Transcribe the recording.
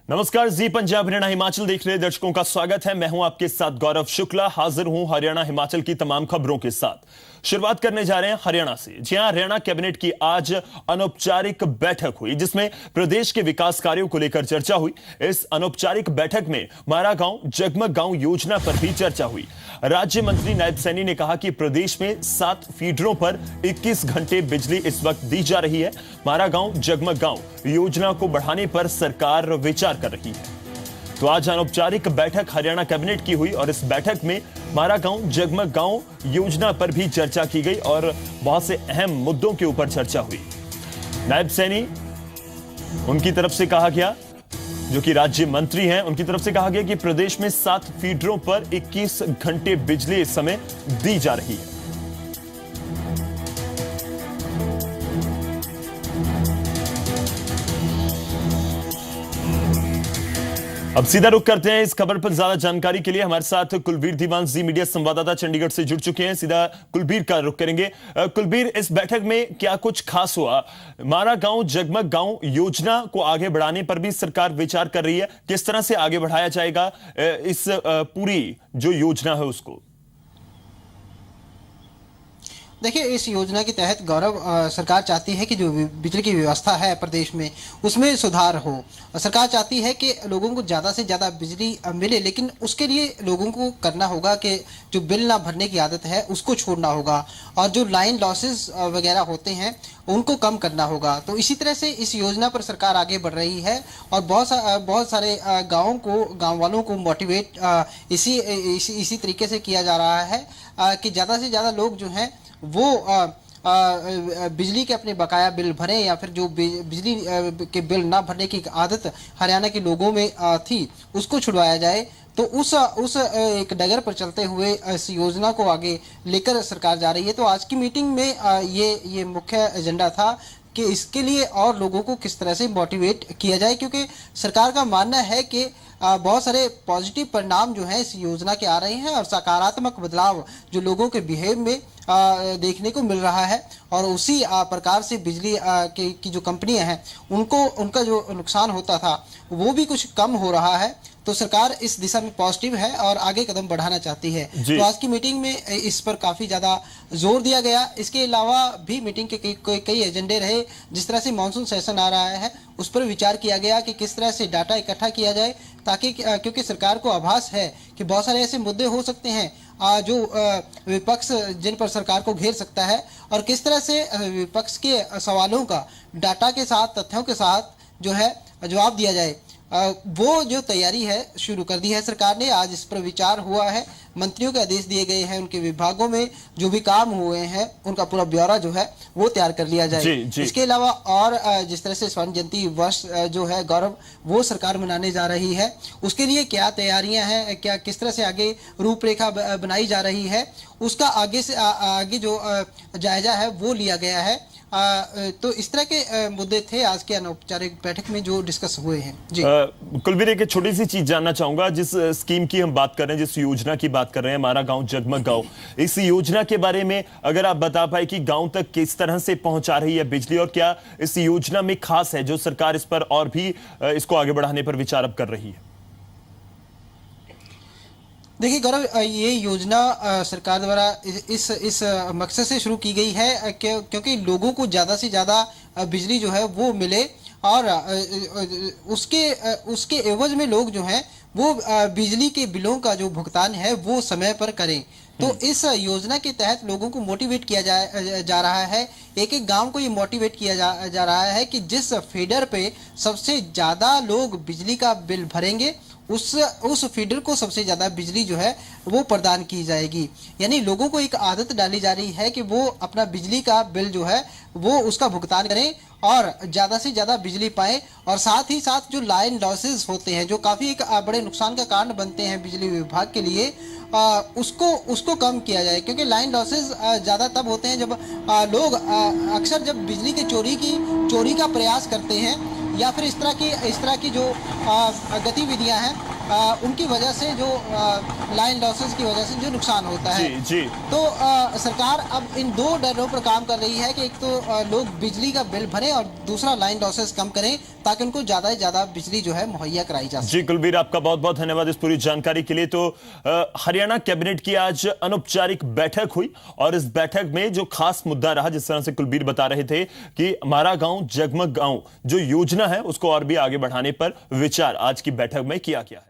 नमस्कार, जी पंजाब हरियाणा हिमाचल देख रहे दर्शकों का स्वागत है। मैं हूं आपके साथ गौरव शुक्ला, हाजिर हूं हरियाणा हिमाचल की तमाम खबरों के साथ। शुरुआत करने जा रहे हैं हरियाणा से। जी हां, हरियाणा कैबिनेट की आज अनौपचारिक बैठक हुई जिसमें प्रदेश के विकास कार्यों को लेकर चर्चा हुई। इस अनौपचारिक बैठक में मारा गांव जगमग गांव योजना पर भी चर्चा हुई। राज्य मंत्री नायब सैनी ने कहा कि प्रदेश में 7 फीडरों पर 21 घंटे बिजली इस वक्त दी जा रही है। मारा गांव जगमग गांव योजना को बढ़ाने पर सरकार विचार कर रही है। तो आज अनौपचारिक बैठक हरियाणा कैबिनेट की हुई और इस बैठक में मारा गांव जगमग गांव योजना पर भी चर्चा की गई और बहुत से अहम मुद्दों के ऊपर चर्चा हुई। नायब सैनी उनकी तरफ से कहा गया, जो कि राज्य मंत्री हैं, उनकी तरफ से कहा गया कि प्रदेश में 7 फीडरों पर 21 घंटे बिजली इस समय दी जा रही है। अब सीधा रुख करते हैं इस खबर पर। ज्यादा जानकारी के लिए हमारे साथ कुलबीर दीवान, जी मीडिया संवाददाता चंडीगढ़ से जुड़ चुके हैं। सीधा कुलबीर का रुख करेंगे। कुलबीर, इस बैठक में क्या कुछ खास हुआ? मारा गांव जगमग गांव योजना को आगे बढ़ाने पर भी सरकार विचार कर रही है। किस तरह से आगे बढ़ाया जाएगा इस पूरी जो योजना है उसको? देखिए, इस योजना के तहत गौरव सरकार चाहती है कि जो बिजली की व्यवस्था है प्रदेश में उसमें सुधार हो। सरकार चाहती है कि लोगों को ज़्यादा से ज़्यादा बिजली मिले, लेकिन उसके लिए लोगों को करना होगा कि जो बिल ना भरने की आदत है उसको छोड़ना होगा और जो लाइन लॉसेस वगैरह होते हैं उनको कम करना होगा। तो इसी तरह से इस योजना पर सरकार आगे बढ़ रही है और बहुत सारे गाँव वालों को मोटिवेट इसी तरीके से किया जा रहा है कि ज़्यादा से ज़्यादा लोग जो हैं वो बिजली के अपने बकाया बिल भरें या फिर जो बिजली के बिल ना भरने की आदत हरियाणा के लोगों में थी उसको छुड़वाया जाए। तो उस एक डगर पर चलते हुए इस योजना को आगे लेकर सरकार जा रही है। तो आज की मीटिंग में ये मुख्य एजेंडा था कि इसके लिए और लोगों को किस तरह से मोटिवेट किया जाए, क्योंकि सरकार का मानना है कि बहुत सारे पॉजिटिव परिणाम जो हैं इस योजना के आ रहे हैं और सकारात्मक बदलाव जो लोगों के बिहेव में देखने को मिल रहा है और उसी प्रकार से बिजली की जो कंपनियां हैं उनका जो नुकसान होता था वो भी कुछ कम हो रहा है। तो सरकार इस दिशा में पॉजिटिव है और आगे कदम बढ़ाना चाहती है। तो आज की मीटिंग में इस पर काफ़ी ज़्यादा जोर दिया गया। इसके अलावा भी मीटिंग के कई एजेंडे रहे। जिस तरह से मानसून सेशन आ रहा है उस पर विचार किया गया कि किस तरह से डाटा इकट्ठा किया जाए, ताकि क्योंकि सरकार को आभास है कि बहुत सारे ऐसे मुद्दे हो सकते हैं जो विपक्ष जिन पर सरकार को घेर सकता है और किस तरह से विपक्ष के सवालों का डाटा के साथ, तथ्यों के साथ जो है जवाब दिया जाए, वो जो तैयारी है शुरू कर दी है सरकार ने। आज इस पर विचार हुआ है, मंत्रियों के आदेश दिए गए हैं, उनके विभागों में जो भी काम हुए हैं उनका पूरा ब्यौरा जो है वो तैयार कर लिया जाए। जी। इसके अलावा और जिस तरह से स्वर्ण जयंती वर्ष जो है गौरव वो सरकार मनाने जा रही है, उसके लिए क्या तैयारियां हैं, क्या किस तरह से आगे रूपरेखा बनाई जा रही है, उसका आगे जो जायजा है वो लिया गया है। तो इस तरह के मुद्दे थे आज के अनौपचारिक बैठक में जो डिस्कस हुए हैं। जी कुलबीर, एक छोटी सी चीज जानना चाहूंगा। जिस स्कीम की हम बात कर रहे हैं, जिस योजना की बात कर रहे हैं, मारा गांव जगमग गांव, इस योजना के बारे में अगर आप बता पाए कि गांव तक किस तरह से पहुंचा रही है बिजली और क्या इस योजना में खास है जो सरकार इस पर और भी इसको आगे बढ़ाने पर विचार अब कर रही है? देखिए गौरव, ये योजना सरकार द्वारा इस मकसद से शुरू की गई है क्योंकि लोगों को ज़्यादा से ज़्यादा बिजली जो है वो मिले और उसके एवज में लोग जो हैं वो बिजली के बिलों का जो भुगतान है वो समय पर करें। तो इस योजना के तहत लोगों को मोटिवेट किया जा रहा है। एक गांव को ये मोटिवेट किया जा रहा है कि जिस फीडर पे सबसे ज़्यादा लोग बिजली का बिल भरेंगे उस फीडर को सबसे ज़्यादा बिजली जो है वो प्रदान की जाएगी। यानी लोगों को एक आदत डाली जा रही है कि वो अपना बिजली का बिल जो है वो उसका भुगतान करें और ज़्यादा से ज़्यादा बिजली पाएँ और साथ ही साथ जो लाइन लॉसेस होते हैं जो काफ़ी एक बड़े नुकसान का कारण बनते हैं बिजली विभाग के लिए, उसको कम किया जाए। क्योंकि लाइन लॉसेस ज़्यादा तब होते हैं जब लोग अक्सर जब बिजली के चोरी का प्रयास करते हैं या फिर इस तरह की जो गतिविधियां हैं उनकी वजह से जो लाइन लॉसेस की वजह से जो नुकसान होता है। जी जी। तो सरकार अब इन दो डरों पर काम कर रही है कि एक तो लोग बिजली का बिल भरें और दूसरा लाइन लॉसेस कम करें ताकि उनको ज्यादा से ज्यादा बिजली जो है मुहैया कराई जा सके। जी कुलबीर, आपका बहुत बहुत धन्यवाद इस पूरी जानकारी के लिए। तो हरियाणा कैबिनेट की आज अनौपचारिक बैठक हुई और इस बैठक में जो खास मुद्दा रहा, जिस तरह से कुलबीर बता रहे थे कि हमारा गांव जगमग गांव जो योजना है उसको और भी आगे बढ़ाने पर विचार आज की बैठक में किया गया है।